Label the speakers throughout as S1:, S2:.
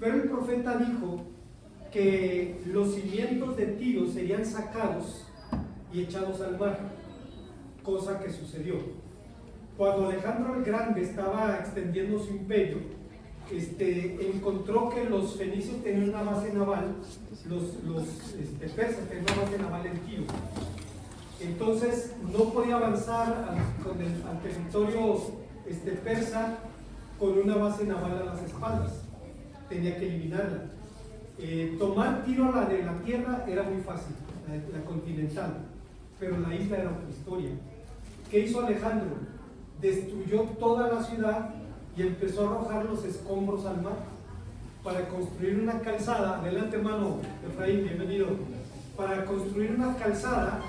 S1: Pero el profeta dijo que los cimientos de Tiro serían sacados y echados al mar, cosa que sucedió. Cuando Alejandro el Grande estaba extendiendo su imperio, encontró que los fenicios tenían una base naval, los persas tenían una base naval en Tiro. Entonces no podía avanzar al territorio persa con una base naval a las espaldas, tenía que eliminarla. Tomar Tiro de la tierra era muy fácil, la continental, pero la isla era otra historia. ¿Qué hizo Alejandro? Destruyó toda la ciudad y empezó a arrojar los escombros al mar para construir una calzada. Adelante, hermano Efraín, bienvenido. Para construir una calzada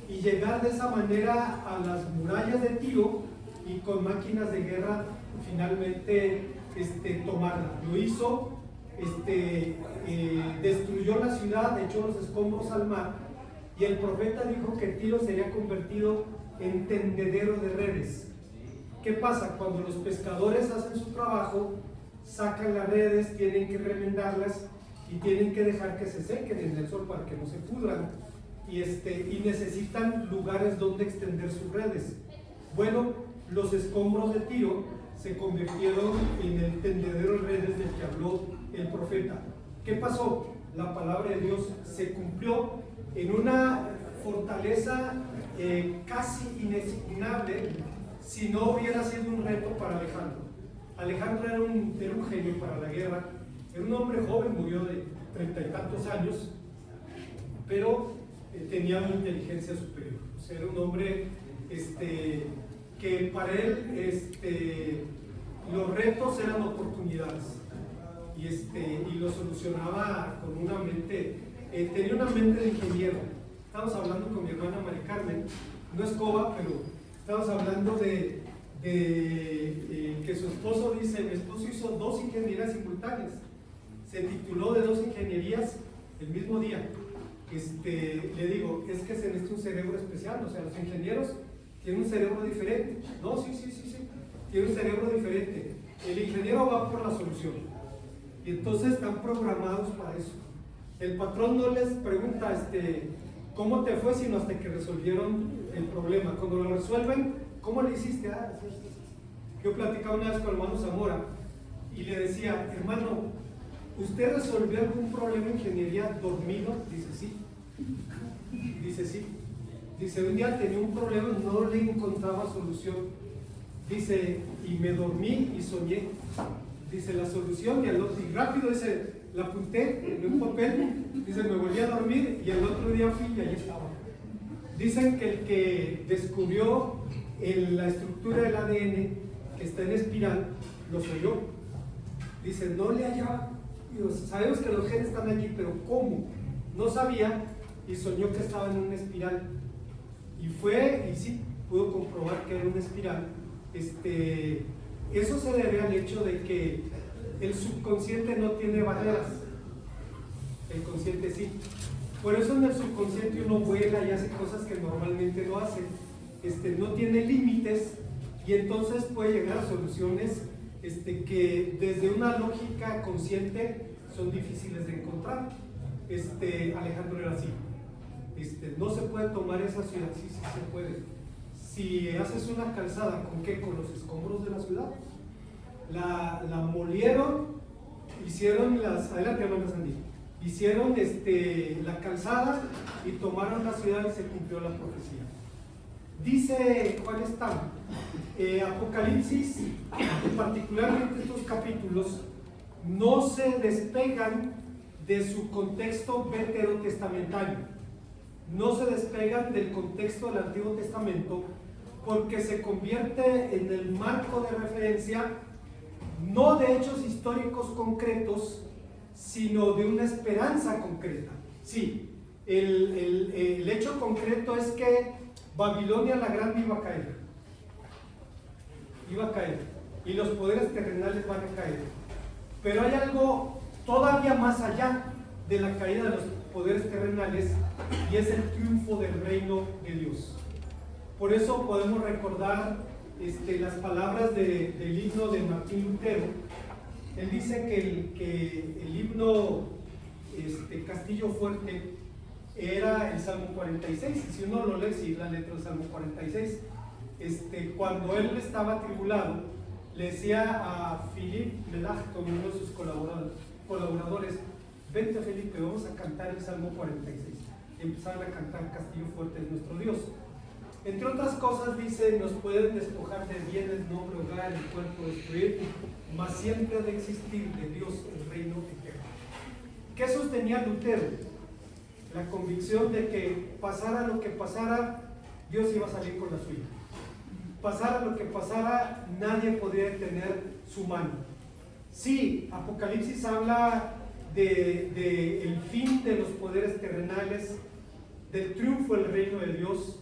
S1: y llegar de esa manera a las murallas de Tiro y con máquinas de guerra finalmente tomarla. Lo hizo, destruyó la ciudad, echó los escombros al mar, y el profeta dijo que Tiro sería convertido en tendedero de redes. ¿Qué pasa? Cuando los pescadores hacen su trabajo, sacan las redes, tienen que remendarlas y tienen que dejar que se sequen en el sol para que no se pudran, y necesitan lugares donde extender sus redes. Bueno, los escombros de Tiro se convirtieron en el tendedero de redes del que habló el profeta. ¿Qué pasó? La palabra de Dios se cumplió en una fortaleza casi inexpugnable si no hubiera sido un reto para Alejandro. Alejandro era un genio para la guerra, era un hombre joven, murió de 30 y tantos años, pero tenía una inteligencia superior. O sea, era un hombre que para él los retos eran oportunidades, y lo solucionaba con una mente, tenía una mente de ingeniero. Estamos hablando con mi hermana Mari Carmen, no es coba, pero estamos hablando de que su esposo dice: mi esposo hizo 2 ingenierías simultáneas, se tituló de 2 ingenierías el mismo día. Le digo, es que se necesita un cerebro especial, o sea, los ingenieros tienen un cerebro diferente. No, sí, tiene un cerebro diferente. El ingeniero va por la solución, y entonces están programados para eso. El patrón no les pregunta ¿cómo te fue?, sino hasta que resolvieron el problema. Cuando lo resuelven, ¿cómo le hiciste? Yo platicaba una vez con el hermano Zamora y le decía: hermano, ¿usted resolvió algún problema de ingeniería dormido? Dice, sí. Dice, sí. Dice, un día tenía un problema, no le encontraba solución. Dice, y me dormí y soñé. Dice, la solución, y rápido, dice, la apunté en un papel. Dice, me volví a dormir y el otro día fui y allí estaba. Dicen que el que descubrió la estructura del ADN que está en espiral, lo soy yo. Dice, no le hallaba. Sabemos que los genes están allí, pero ¿cómo? No sabía, y soñó que estaba en una espiral. Y fue, y sí, pudo comprobar que era una espiral. Eso se debe al hecho de que el subconsciente no tiene barreras, el consciente sí. Por eso en el subconsciente uno vuela y hace cosas que normalmente no hace. No tiene límites, y entonces puede llegar a soluciones que desde una lógica consciente son difíciles de encontrar. Alejandro era así. No se puede tomar esa ciudad. Sí se puede. Si haces una calzada, ¿con qué? Con los escombros de la ciudad. La molieron, hicieron adelante, hermano Sandy, hicieron la calzada y tomaron la ciudad y se cumplió la profecía. Dice Juan Stam, Apocalipsis, particularmente estos capítulos, no se despegan de su contexto veterotestamentario, no se despegan del contexto del Antiguo Testamento, porque se convierte en el marco de referencia no de hechos históricos concretos, sino de una esperanza concreta. Sí, el hecho concreto es que Babilonia la Grande iba a caer, y los poderes terrenales van a caer. Pero hay algo todavía más allá de la caída de los poderes terrenales, y es el triunfo del reino de Dios. Por eso podemos recordar las palabras del himno de Martín Lutero, Él dice que el himno Castillo Fuerte era el Salmo 46, y si uno lo lee, sí, la letra del Salmo 46, cuando él estaba atribulado, le decía a Philippe Melanchthon, uno de sus colaboradores, vente Felipe, vamos a cantar el Salmo 46, y empezaron a cantar Castillo Fuerte es nuestro Dios. Entre otras cosas dice, nos pueden despojar de bienes, nombre, hogar, el cuerpo destruir, mas siempre ha de existir de Dios el reino eterno. ¿Qué sostenía Lutero? La convicción de que pasara lo que pasara, Dios iba a salir con la suya. Pasara lo que pasara, nadie podría detener su mano. Sí, Apocalipsis habla de el fin de los poderes terrenales, del triunfo del reino de Dios,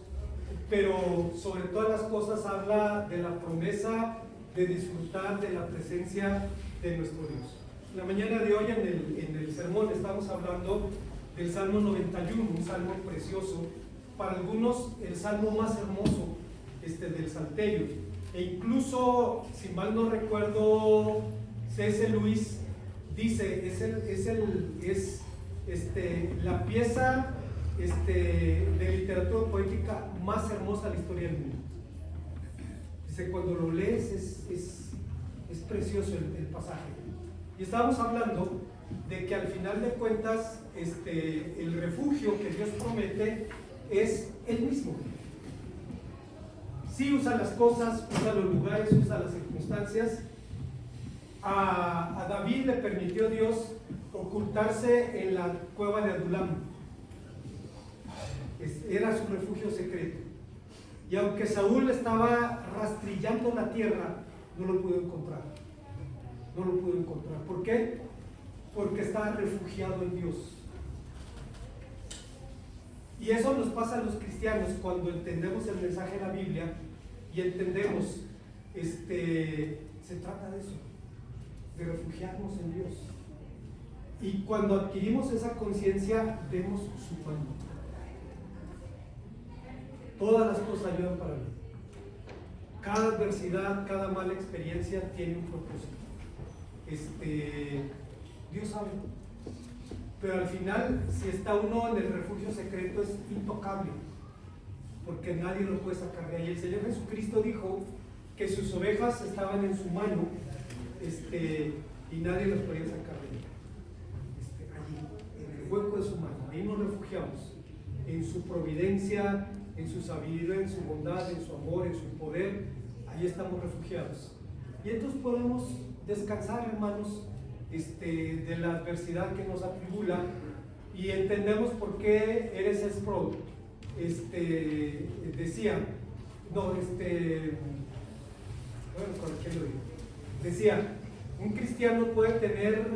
S1: pero sobre todas las cosas habla de la promesa de disfrutar de la presencia de nuestro Dios. La mañana de hoy en el sermón estamos hablando del Salmo 91, un salmo precioso, para algunos el salmo más hermoso del Salterio, e incluso, si mal no recuerdo, C.S. Lewis dice, es la pieza de literatura poética más hermosa de la historia del mundo. Dice, cuando lo lees es precioso el pasaje. Y estábamos hablando de que al final de cuentas el refugio que Dios promete es Él mismo. Sí usa las cosas, usa los lugares, usa las circunstancias. A David le permitió Dios ocultarse en la cueva de Adulam. Era su refugio secreto. Y aunque Saúl estaba rastrillando la tierra, no lo pudo encontrar. No lo pudo encontrar. ¿Por qué? Porque estaba refugiado en Dios. Y eso nos pasa a los cristianos cuando entendemos el mensaje de la Biblia y entendemos, se trata de eso, de refugiarnos en Dios. Y cuando adquirimos esa conciencia, vemos su mano. Todas las cosas ayudan para mí. Cada adversidad, cada mala experiencia tiene un propósito. Dios sabe. Pero al final, si está uno en el refugio secreto, es intocable, porque nadie lo puede sacar de ahí. El Señor Jesucristo dijo que sus ovejas estaban en su mano, y nadie las podía sacar de ahí. Allí, en el hueco de su mano, ahí nos refugiamos, en su providencia, en su sabiduría, en su bondad, en su amor, en su poder. Ahí estamos refugiados. Y entonces podemos descansar, hermanos, de la adversidad que nos atribula, y entendemos por qué R.C. Sproul decía, decía, un cristiano puede tener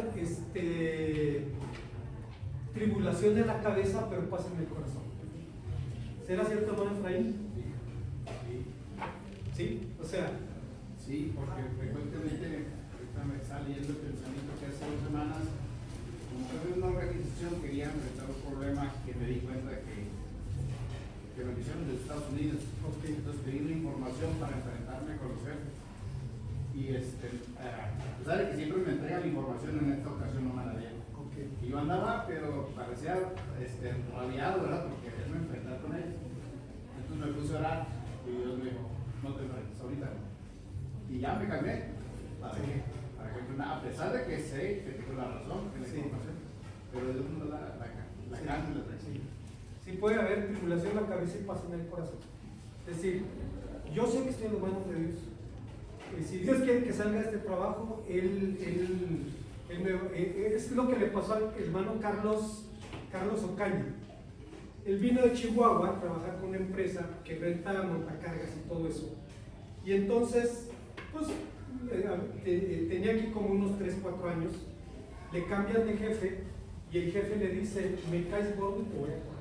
S1: tribulación en la cabeza, pero paz en el corazón. ¿Será cierto, hermano Efraín? ¿Sí? O sea,
S2: sí, porque frecuentemente ahorita me está leyendo el pensamiento que hace 2 semanas, como que en una organización quería enfrentar un problema que me di cuenta que me hicieron de Estados Unidos.
S1: Okay.
S2: Entonces pedí una información para enfrentarme a conocer. Y a pesar de que siempre me entregan la información, en esta ocasión no me la dieron.
S1: Okay.
S2: Y yo andaba, pero parecía rabiado, ¿verdad? Porque quería enfrentar con ellos. Entonces me puse a orar y Dios me dijo, no te enfrentes ahorita. Y ya me calmé. ¿Para qué? Para que, a pesar de que sé que tengo la razón, que la información, pero Dios no da la calma y la tranquilidad.
S1: Sí puede haber tribulación en la cabeza y paz en el corazón. Es decir, yo sé que estoy en las manos de Dios. Si Dios quiere que salga este trabajo, es lo que le pasó al hermano Carlos Ocaña. Él vino de Chihuahua a trabajar con una empresa que renta montacargas y todo eso. Y entonces, pues, tenía aquí como unos 3-4 años, le cambian de jefe y el jefe le dice, me caes gordo y te voy a correr.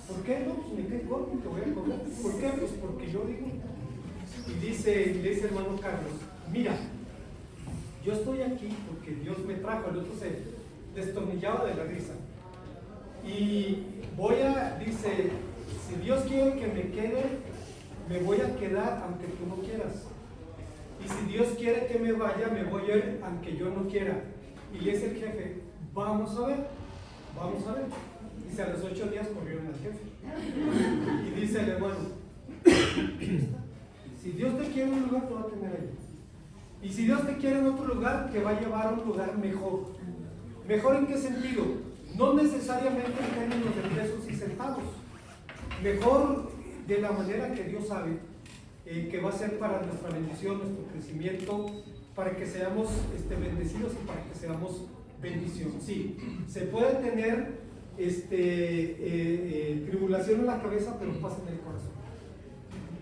S1: ¿Por qué? No, pues me caes gordo y te voy a correr. ¿Por qué? Pues porque yo digo. Y le dice hermano Carlos, mira, yo estoy aquí porque Dios me trajo. El otro se destornillaba de la risa. Y dice, si Dios quiere que me quede, me voy a quedar aunque tú no quieras. Y si Dios quiere que me vaya, me voy a ir aunque yo no quiera. Y le dice el jefe, vamos a ver. Dice, a los 8 días corrieron al jefe. Y dice el hermano, si Dios te quiere en un lugar, te va a tener ahí. Y si Dios te quiere en otro lugar, te va a llevar a un lugar mejor. ¿Mejor en qué sentido? No necesariamente en términos de pesos y centavos. Mejor de la manera que Dios sabe que va a ser para nuestra bendición, nuestro crecimiento, para que seamos bendecidos y para que seamos bendición. Sí, se puede tener tribulación en la cabeza, pero paz en el corazón.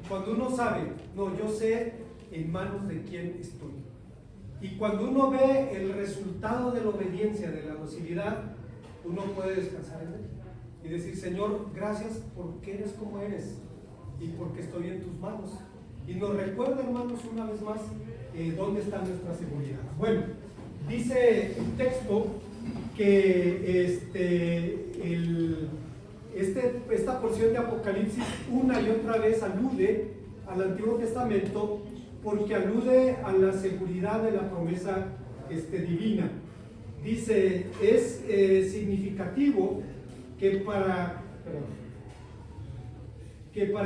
S1: Cuando uno sabe, no, yo sé en manos de quién estoy. Y cuando uno ve el resultado de la obediencia, de la docilidad, uno puede descansar en él y decir, Señor, gracias porque eres como eres y porque estoy en tus manos. Y nos recuerda, hermanos, una vez más, dónde está nuestra seguridad. Bueno, dice el texto que esta porción de Apocalipsis una y otra vez alude al Antiguo Testamento, porque alude a la seguridad de la promesa divina. Dice, es significativo que para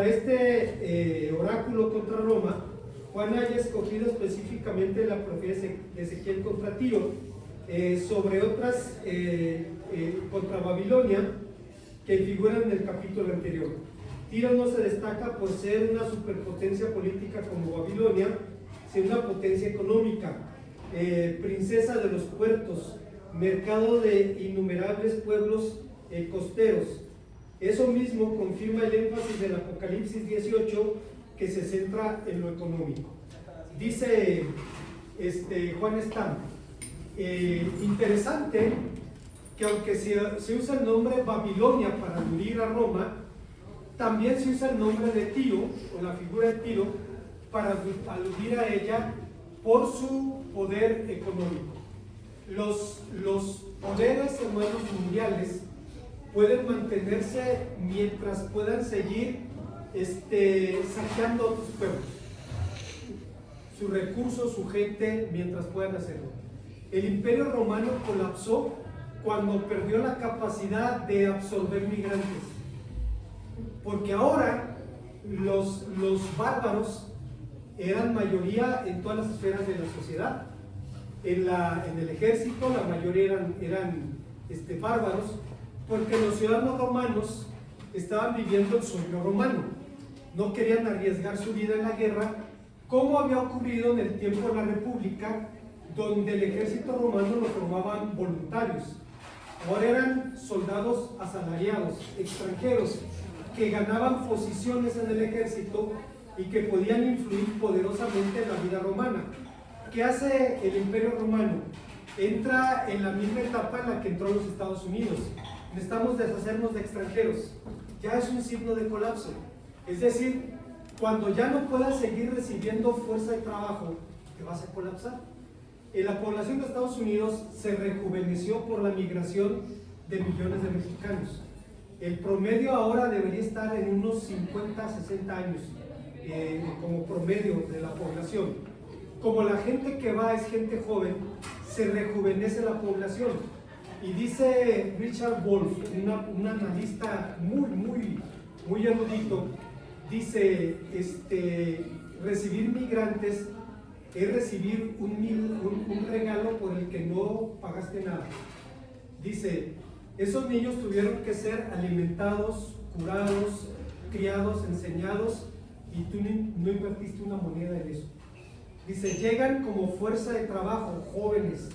S1: este oráculo contra Roma, Juan haya escogido específicamente la profecía de Ezequiel contra Tiro, sobre otras contra Babilonia, que figuran en el capítulo anterior. Tiro no se destaca por ser una superpotencia política como Babilonia, sino una potencia económica, princesa de los puertos, mercado de innumerables pueblos costeros. Eso mismo confirma el énfasis del Apocalipsis 18, que se centra en lo económico. Dice Juan Stam, interesante que aunque se usa el nombre Babilonia para aludir a Roma, también se usa el nombre de Tiro, o la figura de Tiro, para aludir a ella por su poder económico. Los poderes, hermanos, mundiales pueden mantenerse mientras puedan seguir saqueando a otros pueblos, sus recursos, su gente, mientras puedan hacerlo. El Imperio Romano colapsó cuando perdió la capacidad de absorber migrantes, porque ahora los bárbaros eran mayoría en todas las esferas de la sociedad. En el ejército la mayoría eran bárbaros, porque los ciudadanos romanos estaban viviendo el sueño romano, no querían arriesgar su vida en la guerra, como había ocurrido en el tiempo de la República, donde el ejército romano lo formaban voluntarios. Ahora eran soldados asalariados, extranjeros, que ganaban posiciones en el ejército y que podían influir poderosamente en la vida romana. ¿Qué hace el Imperio Romano? Entra en la misma etapa en la que entró los Estados Unidos. Necesitamos deshacernos de extranjeros. Ya es un signo de colapso. Es decir, cuando ya no puedas seguir recibiendo fuerza de trabajo, te vas a colapsar. La población de Estados Unidos se rejuveneció por la migración de millones de mexicanos. El promedio ahora debería estar en unos 50, 60 años como promedio de la población. Como la gente que va es gente joven, se rejuvenece la población. Y dice Richard Wolff, un analista muy erudito, dice, recibir migrantes es recibir un regalo por el que no pagaste nada. Dice, esos niños tuvieron que ser alimentados, curados, criados, enseñados, y tú no invertiste una moneda en eso. Dice, llegan como fuerza de trabajo, jóvenes,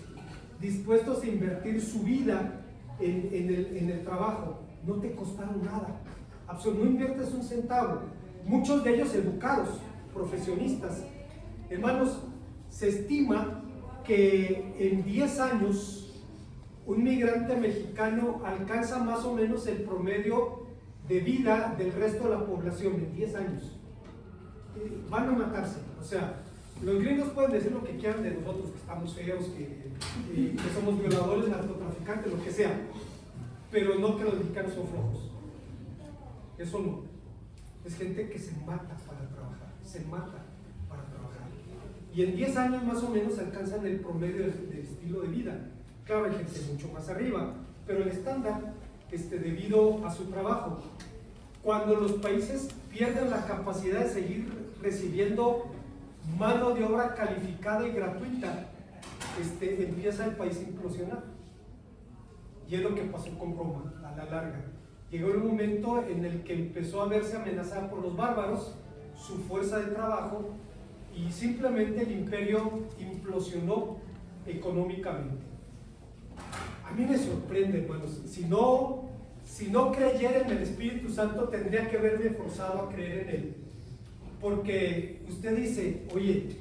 S1: dispuestos a invertir su vida en el trabajo. No te costaron nada, no inviertes un centavo. Muchos de ellos educados, profesionistas. Hermanos, se estima que en 10 años un migrante mexicano alcanza más o menos el promedio de vida del resto de la población en 10 años. Van a matarse. O sea, los gringos pueden decir lo que quieran de nosotros, que estamos feos, que somos violadores, narcotraficantes, lo que sea, pero no que los mexicanos son flojos. Eso no. Es gente que se mata para trabajar, se mata para trabajar. y en 10 años más o menos alcanzan el promedio del estilo de vida. Claro, hay gente mucho más arriba, pero el estándar, debido a su trabajo. Cuando los países pierden la capacidad de seguir recibiendo mano de obra calificada y gratuita, empieza el país a implosionar. Y es lo que pasó con Roma a la larga. Llegó un momento en el que empezó a verse amenazada por los bárbaros, su fuerza de trabajo, y simplemente el imperio implosionó económicamente. A mí me sorprende, hermanos, si no creyera en el Espíritu Santo, tendría que haberme forzado a creer en él. Porque usted dice, oye,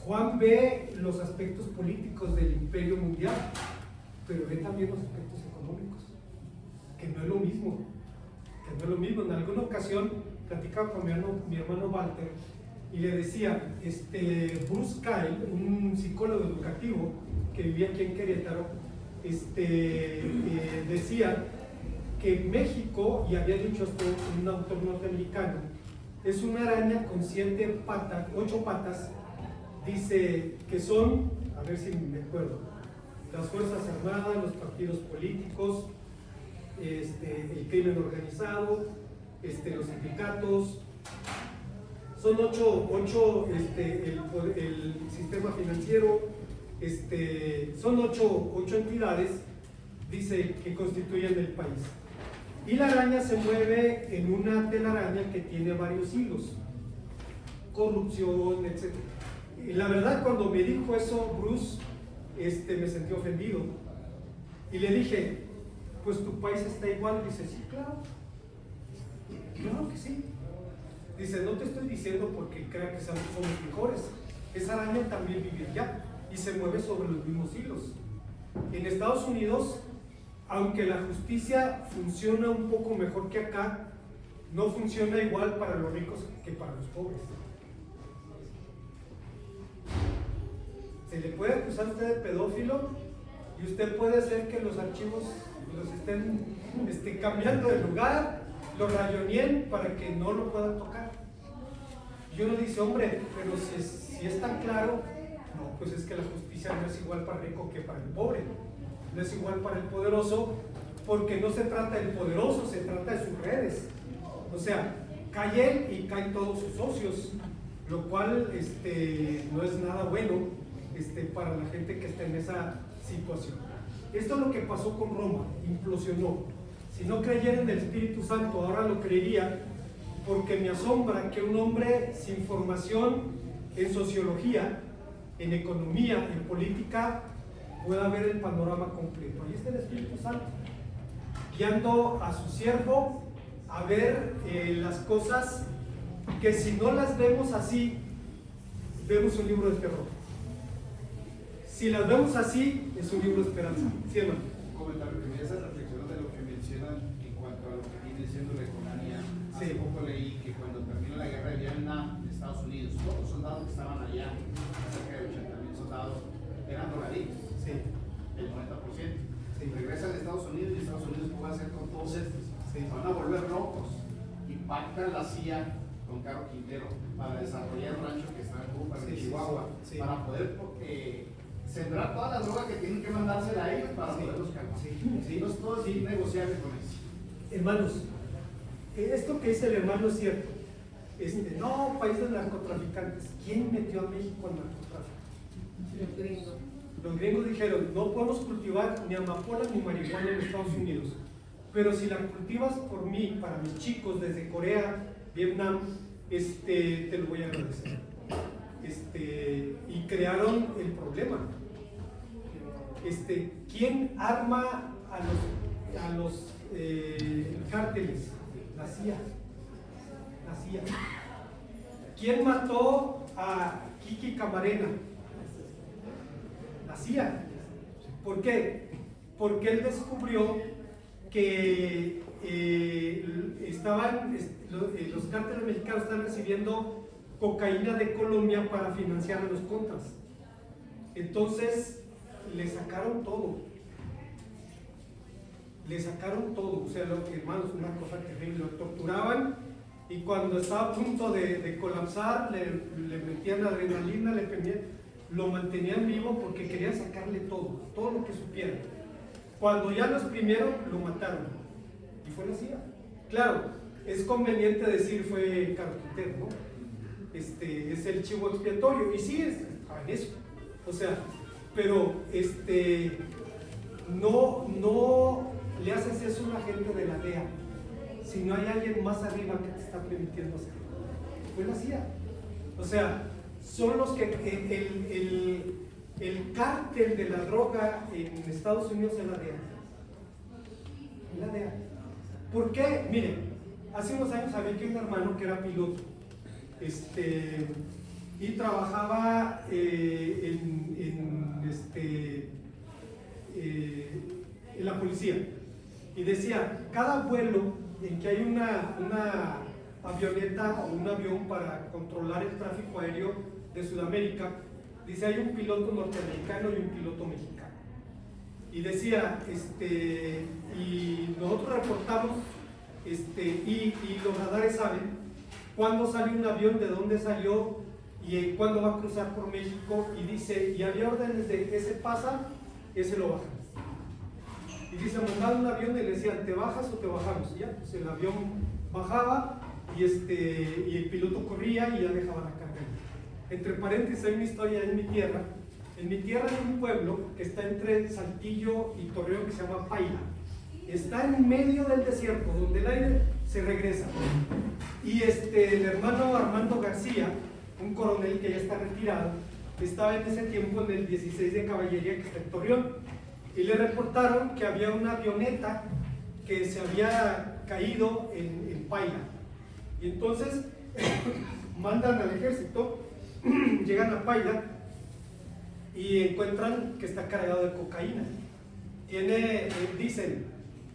S1: Juan ve los aspectos políticos del imperio mundial, pero ve también los aspectos económicos, que no es lo mismo. En alguna ocasión platicaba con mi hermano Walter y le decía, Bruce Kyle, un psicólogo educativo que vivía aquí en Querétaro, decía que México, y había dicho esto un autor norteamericano, es una araña con 8 patas, dice que son, a ver si me acuerdo, las Fuerzas Armadas, los partidos políticos, el crimen organizado, los sindicatos, son 8 el sistema financiero, son 8 entidades, dice, que constituyen el país. Y la araña se mueve en una telaraña que tiene varios hilos, corrupción, etc. Y la verdad, cuando me dijo eso Bruce, me sentí ofendido. Y le dije, pues tu país está igual. Dice, sí, claro. Claro que sí. Dice, no te estoy diciendo porque crea que somos mejores. Esa araña también vive allá y se mueve sobre los mismos hilos. En Estados Unidos, aunque la justicia funciona un poco mejor que acá, no funciona igual para los ricos que para los pobres. Se le puede acusar a usted de pedófilo y usted puede hacer que los archivos los estén cambiando de lugar, los rayoneen para que no lo puedan tocar. Y uno dice, hombre, pero si es tan claro, no, pues es que la justicia no es igual para el rico que para el pobre, no es igual para el poderoso, porque no se trata del poderoso, se trata de sus redes. O sea, cae él y caen todos sus socios, lo cual no es nada bueno para la gente que está en esa situación. Esto es lo que pasó con Roma, implosionó. Si no creyera en el Espíritu Santo, ahora lo creería, porque me asombra que un hombre sin formación en sociología, en economía, en política, pueda ver el panorama completo. Ahí está el Espíritu Santo, guiando a su siervo a ver las cosas que si no las vemos así, vemos un libro de terror. Si las vemos así, es un libro de esperanza. ¿Sí, hermano?
S2: Un comentario que me hace reflexionar de lo que mencionan en cuanto a lo que viene siendo la economía. Hace poco leí que cuando terminó la guerra de Vietnam de Estados Unidos, todos los soldados que estaban allá, cerca de 80,000 soldados, eran drogadictos.
S1: Sí.
S2: El 90%.
S1: Sí.
S2: Regresan a Estados Unidos y Estados Unidos, ¿qué va a hacer con todos estos?
S1: Sí.
S2: Van a volver locos. Impactan la CIA con Caro Quintero para desarrollar el rancho que está en Cuba, en Chihuahua, para poder sembrar toda la droga que tienen que mandársela a ellos para poderlos calmar. Entonces todo es negociable con eso.
S1: Hermanos, esto que dice el hermano es cierto. No, país de narcotraficantes. ¿Quién metió a México al narcotráfico?
S3: Los gringos.
S1: Los gringos dijeron, no podemos cultivar ni amapola ni marihuana en Estados Unidos, pero si la cultivas por mí, para mis chicos desde Corea, Vietnam, te lo voy a agradecer. Y crearon el problema. ¿Quién arma a los cárteles? La CIA. ¿Quién mató a Kiki Camarena? La CIA. ¿Por qué? Porque él descubrió que los cárteles mexicanos están recibiendo cocaína de Colombia para financiar a los contras. Entonces le sacaron todo. O sea, hermanos, una cosa terrible. Lo torturaban y cuando estaba a punto de colapsar, le metían adrenalina, lo mantenían vivo porque querían sacarle todo lo que supieran. Cuando ya lo exprimieron, lo mataron, y fue la CIA. Claro, es conveniente decir fue carpintero, ¿no? Es el chivo expiatorio, y sí, estaba en eso. O sea, pero no le haces eso a una gente de la DEA si no hay alguien más arriba que te está permitiendo hacerlo. Fue la CIA. O sea, son los que el cártel de la droga en Estados Unidos es la DEA. La DEA. ¿Por qué? Miren, hace unos años había que un hermano que era piloto y trabajaba en la policía, y decía, cada vuelo en que hay una avioneta o un avión para controlar el tráfico aéreo de Sudamérica, dice, hay un piloto norteamericano y un piloto mexicano. Y decía, y nosotros reportamos, y los radares saben cuándo sale un avión, de dónde salió y cuándo va a cruzar por México, y dice, y había órdenes de ese pasa, ese lo bajan. Y dice, mandaban un avión y le decían, ¿te bajas o te bajamos? Y ya, pues el avión bajaba y el piloto corría y ya dejaba la carga. Entre paréntesis, hay una historia en mi tierra. En mi tierra hay un pueblo que está entre Saltillo y Torreón que se llama Paila. Está en medio del desierto, donde el aire se regresa. Y el hermano Armando García, un coronel que ya está retirado, estaba en ese tiempo en el 16 de Caballería que está en Torreón. Y le reportaron que había una avioneta que se había caído en Paila. Y entonces mandan al ejército, llegan a Paila y encuentran que está cargado de cocaína. Dicen,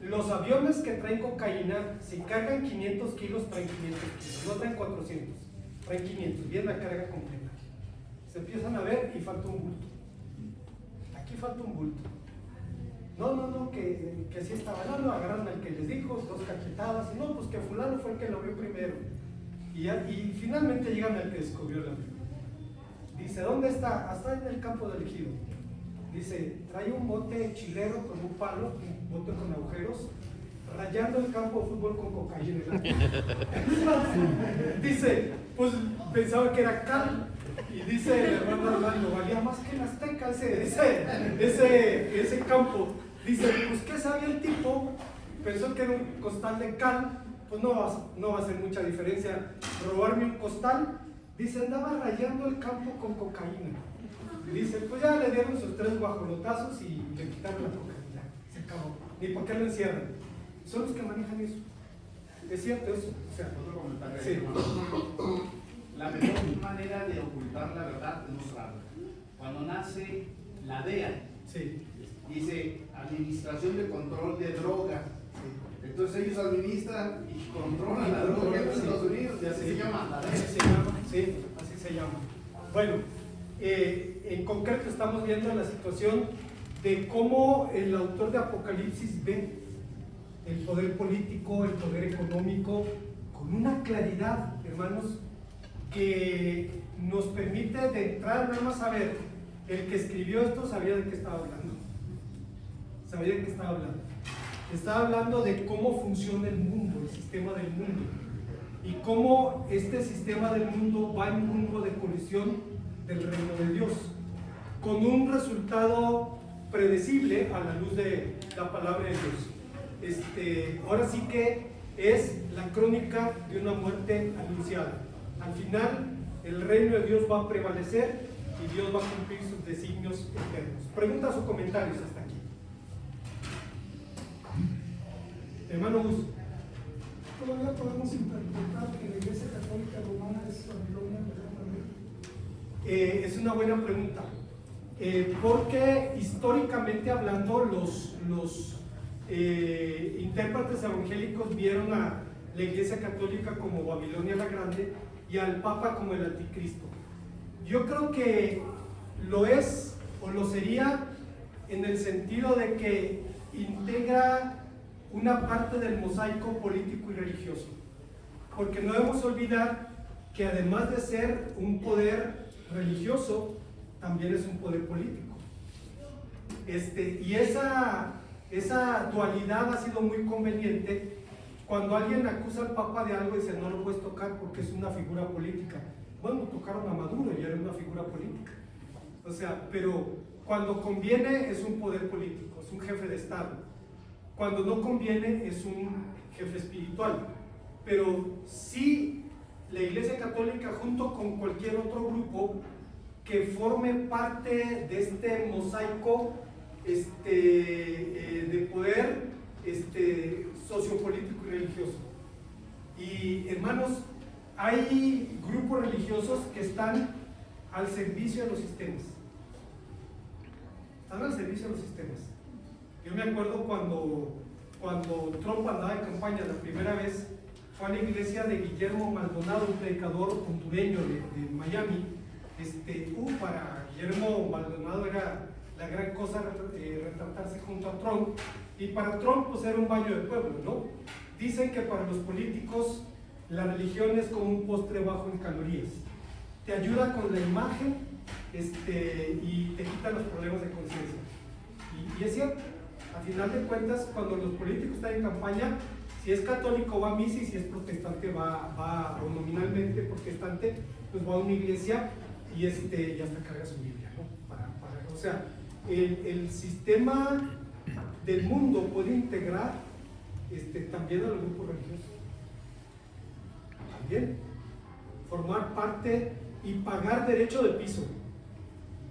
S1: los aviones que traen cocaína, si cargan 500 kilos, traen 500 kilos, no traen 400, traen 500, viene la carga completa. Se empiezan a ver y falta un bulto. Aquí falta un bulto. No, que así estaba, no, agarraron al que les dijo, 2 cachetadas, y no, pues que fulano fue el que lo vio primero. Y finalmente llegan al que descubrió el avión. Dice, ¿dónde está? Hasta en el campo del Ejido. Dice, trae un bote chilero con un palo, un bote con agujeros, rayando el campo de fútbol con cocaína. Dice, pues pensaba que era cal. Y dice el hermano Armando, valía más que el Azteca ese campo. Dice, pues ¿qué sabía el tipo? Pensó que era un costal de cal, pues no va a hacer mucha diferencia robarme un costal. Dice, andaba rayando el campo con cocaína. Dice, pues ya le dieron sus 3 guajolotazos y le quitaron la cocaína. Se acabó. Ni por qué lo encierran. Son los que manejan eso. Es cierto eso. O sea,
S2: otro comentario.
S1: sí.
S2: La mejor manera de ocultar la verdad es mostrarla. Cuando nace la DEA,
S1: Sí.
S2: dice Administración de Control de Drogas. Sí. Entonces ellos administran y controlan la droga en Estados Unidos, y así se llama la DEA.
S1: Sí, así se llama. Bueno, en concreto estamos viendo la situación de cómo el autor de Apocalipsis ve el poder político, el poder económico, con una claridad, hermanos, que nos permite de entrar nada más a ver, el que escribió esto sabía de qué estaba hablando. Sabía de qué estaba hablando. Estaba hablando de cómo funciona el mundo, el sistema del mundo, y cómo este sistema del mundo va en rumbo de colisión del reino de Dios, con un resultado predecible a la luz de la palabra de Dios. Ahora sí que es la crónica de una muerte anunciada. Al final, el reino de Dios va a prevalecer y Dios va a cumplir sus designios eternos. Preguntas o comentarios hasta aquí. Hermano Gus.
S3: Todavía podemos interpretar que la Iglesia Católica Romana es Babilonia,
S1: Es una buena pregunta, porque históricamente hablando los intérpretes evangélicos vieron a la Iglesia Católica como Babilonia la Grande y al Papa como el Anticristo. Yo creo que lo es o lo sería en el sentido de que integra una parte del mosaico político y religioso. porque no debemos olvidar que además de ser un poder religioso, también es un poder político. Y esa dualidad ha sido muy conveniente. Cuando alguien acusa al Papa de algo y dice no lo puedes tocar porque es una figura política. Bueno, tocaron a Maduro y era una figura política. O sea, pero cuando conviene es un poder político, es un jefe de Estado. Cuando no conviene es un jefe espiritual. Pero sí, la Iglesia Católica junto con cualquier otro grupo que forme parte de este mosaico de poder sociopolítico y religioso. Y hermanos, hay grupos religiosos que están al servicio de los sistemas. Están al servicio de los sistemas. Yo me acuerdo cuando Trump andaba en campaña la primera vez, fue a la iglesia de Guillermo Maldonado, un predicador hondureño de Miami. Para Guillermo Maldonado era la gran cosa retratarse junto a Trump, y para Trump pues era un baño de pueblo, ¿no? Dicen que para los políticos la religión es como un postre bajo en calorías, te ayuda con la imagen y te quita los problemas de conciencia, y es cierto, a final de cuentas cuando los políticos están en campaña, si es católico va a misa y si es protestante va o nominalmente protestante, pues va a una iglesia y hasta carga su Biblia, ¿no? O sea, el sistema del mundo puede integrar también a los grupos religiosos. También formar parte y pagar derecho de piso,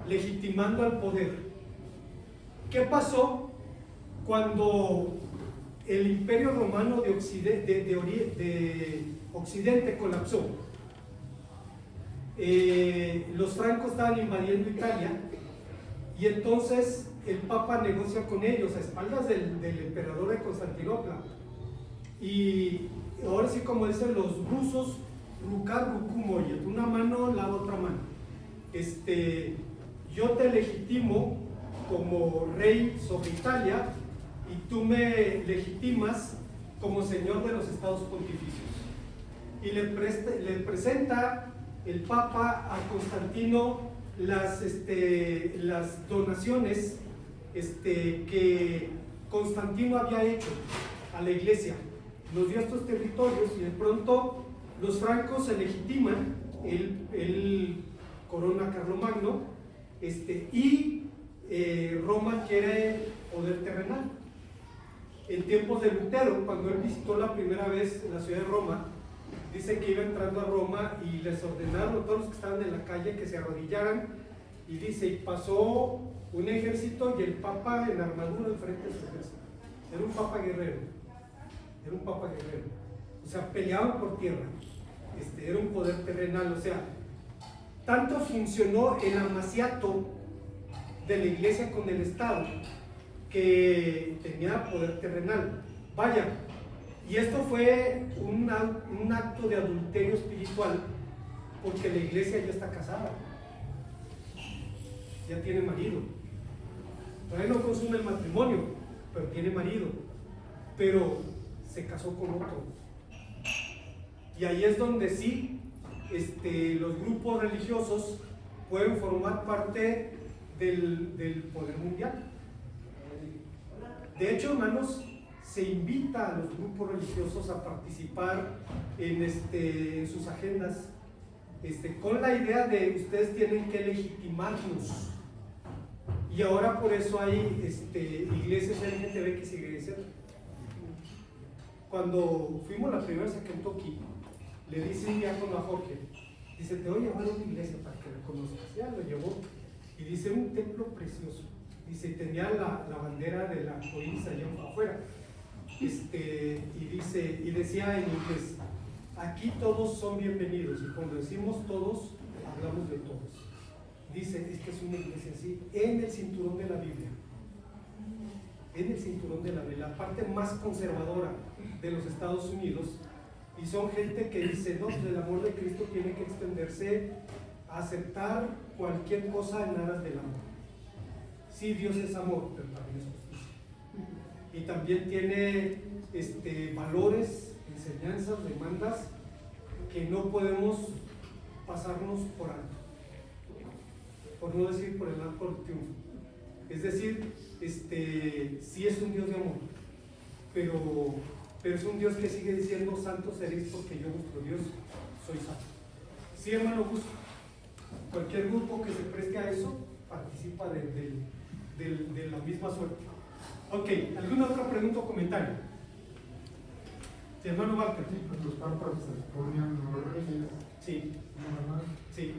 S1: legitimando al poder. ¿Qué pasó cuando el Imperio Romano de Occidente colapsó? Los francos estaban invadiendo Italia y entonces el Papa negocia con ellos a espaldas del emperador de Constantinopla, y ahora sí, como dicen los rusos, Rukar Rukumoyet, una mano la otra mano. Yo te legitimo como rey sobre Italia y tú me legitimas como señor de los estados pontificios. Y le presenta el Papa a Constantino las donaciones que Constantino había hecho a la iglesia. Nos dio estos territorios y de pronto los francos se legitiman, él corona a Carlomagno, y Roma quiere poder terrenal. En tiempos de Lutero, cuando él visitó la primera vez la ciudad de Roma, dice que iba entrando a Roma y les ordenaron a todos los que estaban en la calle que se arrodillaran, y dice, y pasó un ejército y el Papa en armadura al frente de su ejército. Era un Papa guerrero, o sea, peleaban por tierra, era un poder terrenal. O sea, tanto funcionó el amaciato de la iglesia con el Estado que tenía poder terrenal. Vaya, y esto fue un acto de adulterio espiritual, porque la iglesia ya está casada, ya tiene marido. Todavía no consume el matrimonio, pero tiene marido, pero se casó con otro. Y ahí es donde sí los grupos religiosos pueden formar parte del poder mundial. De hecho, hermanos, se invita a los grupos religiosos a participar en sus agendas, con la idea de ustedes tienen que legitimarnos. Y ahora por eso hay iglesias LGTB que se iglesia. Cuando fuimos la primera vez a Kentucky, le dice un diácono a Jorge, dice, te voy a llevar a una iglesia para que la conozcas. Ya lo llevó, y dice, un templo precioso. Dice, tenía la bandera de la arcoíris allá afuera. Y decía en inglés, aquí todos son bienvenidos, y cuando decimos todos, hablamos de todos. Dice, esta es una iglesia así, en el cinturón de la Biblia, la parte más conservadora de los Estados Unidos, y son gente que dice, no, pues el amor de Cristo tiene que extenderse a aceptar cualquier cosa en aras del amor. Sí, Dios es amor, pero también es justicia. Y también tiene valores, enseñanzas, demandas que no podemos pasarnos por alto, por no decir por el arco del triunfo. Es decir, sí es un Dios de amor, pero es un Dios que sigue diciendo: santos seréis porque yo, vuestro Dios, soy santo. Sí, hermano Gus, cualquier grupo que se preste a eso participa de la misma suerte. Ok, ¿alguna otra pregunta o comentario? Sí, hermano Walter.
S4: Sí, pues los papas se ponían los reyes.
S1: Sí,
S4: ¿No, verdad?
S1: sí.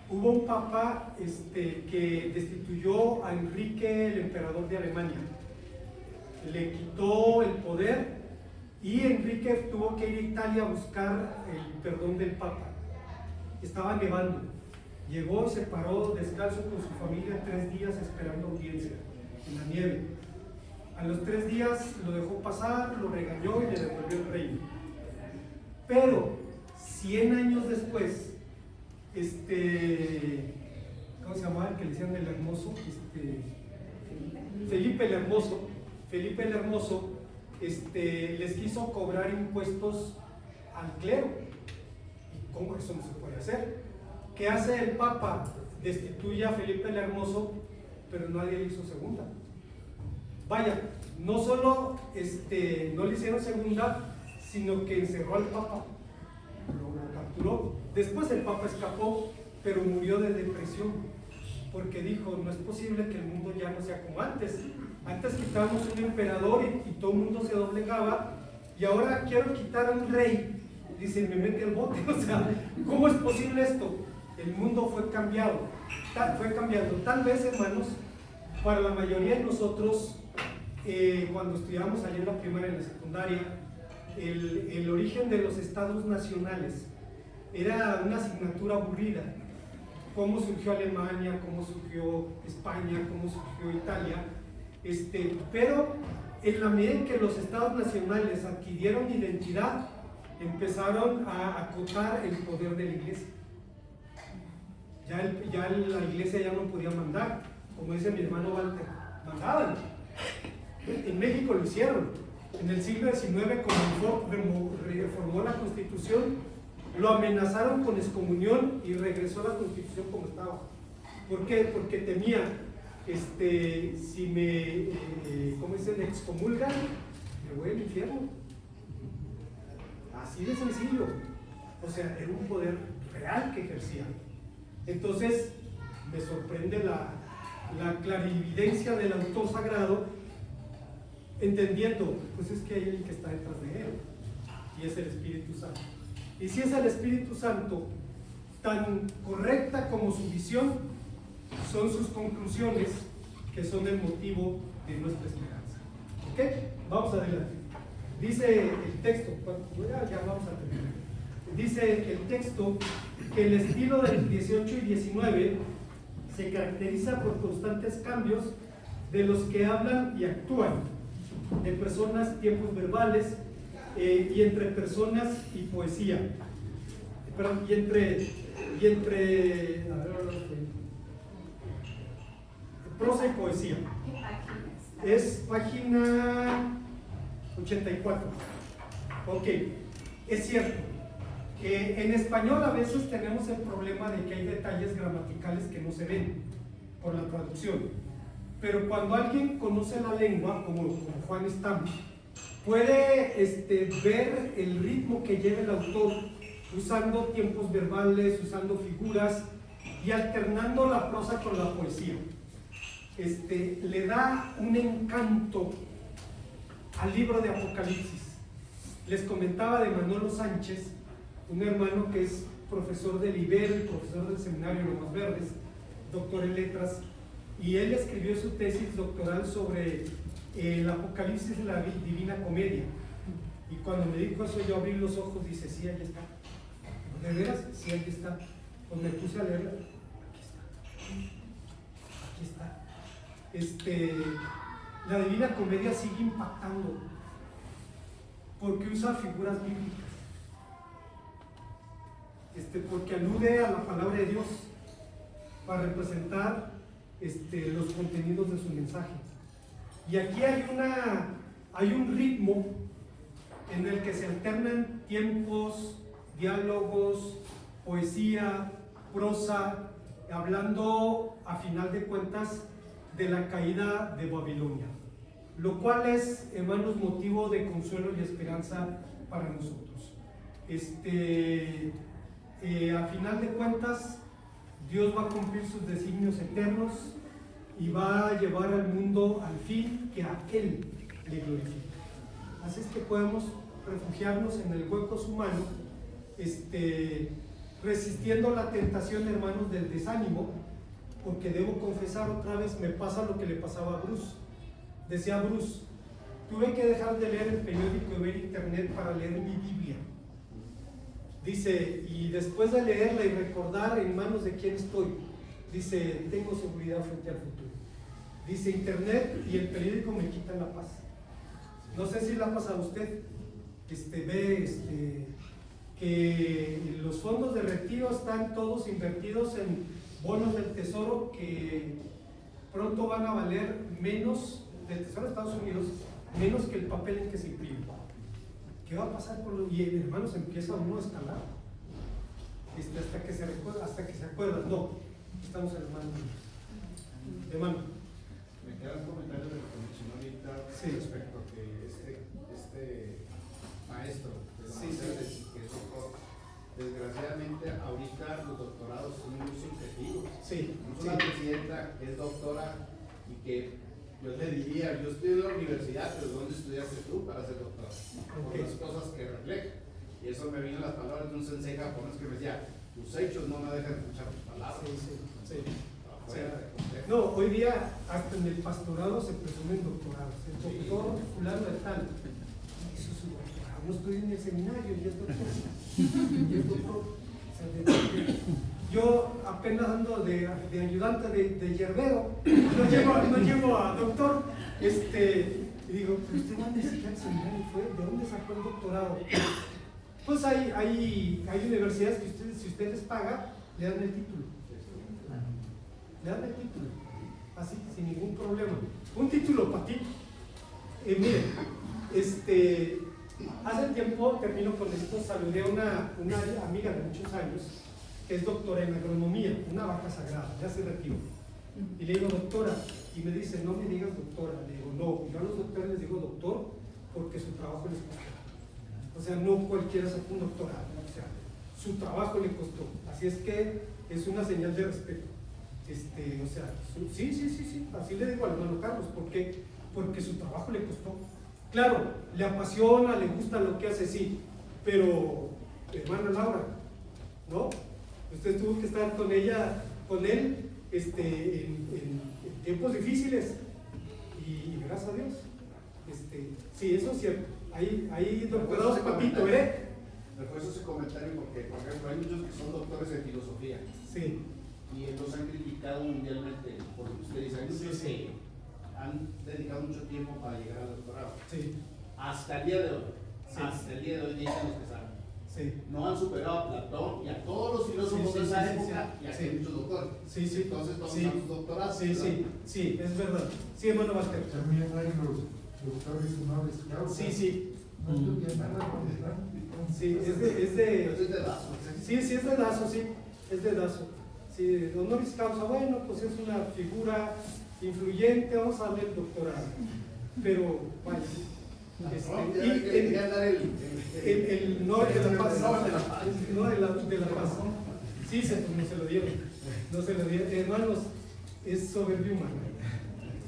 S1: Hubo un papa que destituyó a Enrique, el emperador de Alemania. Le quitó el poder y Enrique tuvo que ir a Italia a buscar el perdón del papa. Estaba nevando. Llegó y se paró descalzo con su familia 3 días esperando audiencia en la nieve. A los 3 días lo dejó pasar, lo regañó y le devolvió el reino. Pero 100 años después, ¿cómo se llamaba el que le decían el hermoso? Felipe el Hermoso, les quiso cobrar impuestos al clero. ¿Y cómo eso no se puede hacer? ¿Qué hace el Papa? Destituye a Felipe el Hermoso, pero nadie le hizo segunda. Vaya, no solo no le hicieron segunda, sino que encerró al Papa, lo capturó. Después el Papa escapó, pero murió de depresión, porque dijo: no es posible que el mundo ya no sea como antes. Antes quitábamos un emperador y todo el mundo se doblegaba, y ahora quiero quitar a un rey, dice, me mete el bote. O sea, ¿cómo es posible esto? El mundo fue cambiando. Tal vez, hermanos, para la mayoría de nosotros, cuando estudiábamos allá en la primaria y en la secundaria, el origen de los estados nacionales era una asignatura aburrida. Cómo surgió Alemania, cómo surgió España, cómo surgió Italia. Pero en la medida en que los estados nacionales adquirieron identidad, empezaron a acotar el poder de la iglesia. Ya la iglesia ya no podía mandar, como dice mi hermano Walter, mandaban. En México lo hicieron. En el siglo XIX, cuando reformó la Constitución, lo amenazaron con excomunión y regresó a la Constitución como estaba. ¿Por qué? Porque temía, si me, me excomulgan, me voy al infierno. Así de sencillo. O sea, era un poder real que ejercía. Entonces, me sorprende la clarividencia del autor sagrado, entendiendo, pues es que hay alguien que está detrás de él, y es el Espíritu Santo. Y si es el Espíritu Santo, tan correcta como su visión, son sus conclusiones, que son el motivo de nuestra esperanza. ¿Ok? Vamos adelante. Dice el texto, ya vamos a terminar. Dice el texto que el estilo del 18 y 19 se caracteriza por constantes cambios de los que hablan y actúan, de personas, tiempos verbales, y entre personas y poesía. Perdón, y entre prosa y poesía.
S5: ¿Qué página está?
S1: Es página 84. Ok, es cierto que en español a veces tenemos el problema de que hay detalles gramaticales que no se ven por la traducción, pero cuando alguien conoce la lengua, como Juan Stamp, puede ver el ritmo que lleva el autor, usando tiempos verbales, usando figuras y alternando la prosa con la poesía. Le da un encanto al libro de Apocalipsis. Les comentaba de Manolo Sánchez, un hermano que es profesor del Ibero y profesor del seminario Lomas Verdes, doctor en letras, y él escribió su tesis doctoral sobre el Apocalipsis de la Divina Comedia. Y cuando me dijo eso, yo abrí los ojos y dice, sí, ahí está. ¿De veras? Sí, ahí está. Pues me puse a leerla. Aquí está. La Divina Comedia sigue impactando porque usa figuras bíblicas, porque alude a la palabra de Dios para representar los contenidos de su mensaje. Y aquí hay un ritmo en el que se alternan tiempos diálogos, poesía, prosa, hablando a final de cuentas de la caída de Babilonia, lo cual es, hermanos, motivo de consuelo y esperanza para nosotros. A final de cuentas, Dios va a cumplir sus designios eternos y va a llevar al mundo al fin que a Él le glorifica. Así es que podemos refugiarnos en el hueco humano, resistiendo la tentación, hermanos, del desánimo, porque debo confesar otra vez, me pasa lo que le pasaba a Bruce. Decía Bruce, tuve que dejar de leer el periódico y ver internet para leer mi Biblia. Dice, y después de leerla y recordar en manos de quién estoy, dice, tengo seguridad frente al futuro. Dice, internet y el periódico me quitan la paz. No sé si la pasa a usted, ve que los fondos de retiro están todos invertidos en bonos del tesoro que pronto van a valer menos, del tesoro de Estados Unidos, menos que el papel en que se imprime. ¿Qué va a pasar con los? Y hermanos, empieza uno a escalar hasta que se acuerda, no, estamos en hermanos. Hermano.
S2: Me queda un comentario de lo que mencionó ahorita respecto a que este maestro de la que es doctor, desgraciadamente ahorita los doctorados son muy subjetivos.
S1: Sí.
S2: Una presidenta que es doctora y que yo le diría, yo estudié en la universidad, pero ¿dónde estudiaste tú para ser doctor? Por las cosas que refleja. Y eso me vino en las palabras de un sensei japonés que me decía, tus hechos no me dejan escuchar tus palabras.
S1: Sí. No, hoy día hasta en el pastorado se presumen doctorados. El doctor fulano de tal, eso es su doctorado. No estoy en el seminario y es doctor. Yo apenas ando de ayudante de yerbero, no llevo a doctor, y digo, pero usted no necesita el seminario, ¿de dónde sacó el doctorado? Pues hay universidades que si usted les paga, le dan el título. Le dan el título, así, sin ningún problema. Un título para ti. Miren, hace tiempo, termino con esto, saludé a una amiga de muchos años, que es doctora en agronomía, una vaca sagrada, ya se retiró. Y le digo, doctora, y me dice, no me digas doctora. Le digo, no, yo a los doctores les digo doctor porque su trabajo les costó. O sea, no cualquiera sacó un doctorado, o sea, su trabajo le costó. Así es que es una señal de respeto. O sea, sí, así le digo al hermano Carlos, porque su trabajo le costó. Claro, le apasiona, le gusta lo que hace, sí, pero, hermana Laura, ¿no? Usted tuvo que estar con él, en tiempos difíciles, y gracias a Dios, sí, eso es cierto. Hay doctorados papito,
S2: Refuerzo ese comentario porque, por ejemplo, hay muchos que son doctores de filosofía.
S1: Sí.
S2: Y los han criticado mundialmente, porque usted dice, hay muchos que han dedicado mucho tiempo para llegar al doctorado.
S1: Sí.
S2: Hasta el día de hoy, dicen los que saben.
S1: Sí.
S2: No han superado a Platón y a todos los filósofos de esa época, y aquí hay muchos doctores.
S1: Sí.
S2: Entonces todos son sus doctorados.
S1: Sí, es verdad. Sí, hermano Vázquez.
S4: También hay los doctores honores causa.
S1: Sí.
S4: No estudian nada con el plan.
S1: Sí, es de
S2: Lazo.
S1: Sí, es de Lazo, sí, es de Lazo. Sí, honoris causa, bueno, pues es una figura influyente, vamos a darle el doctorado. Pero, vaya. El no de la paz. No de la paz. Sí, no se lo dieron. No se lo dieron. Hermanos, es soberbia humana.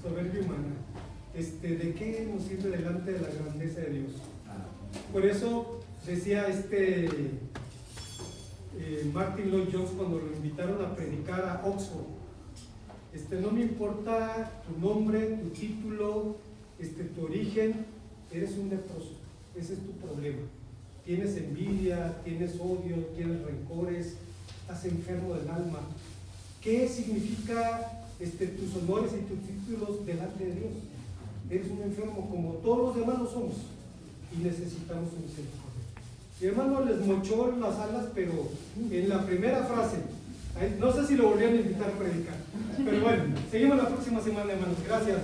S1: Soberbia humana. ¿De qué nos sirve delante de la grandeza de Dios? Por eso decía Martin Lloyd Jones cuando lo invitaron a predicar a Oxford, no me importa tu nombre, tu título, tu origen, eres un leproso, ese es tu problema. Tienes envidia, tienes odio, tienes rencores, estás enfermo del alma. ¿Qué significa tus honores y tus títulos delante de Dios? Eres un enfermo como todos los demás lo somos y necesitamos un misericordia. Mi hermano les mochó las alas, pero en la primera frase, no sé si lo volvían a invitar a predicar, pero bueno, seguimos la próxima semana, hermanos. Gracias.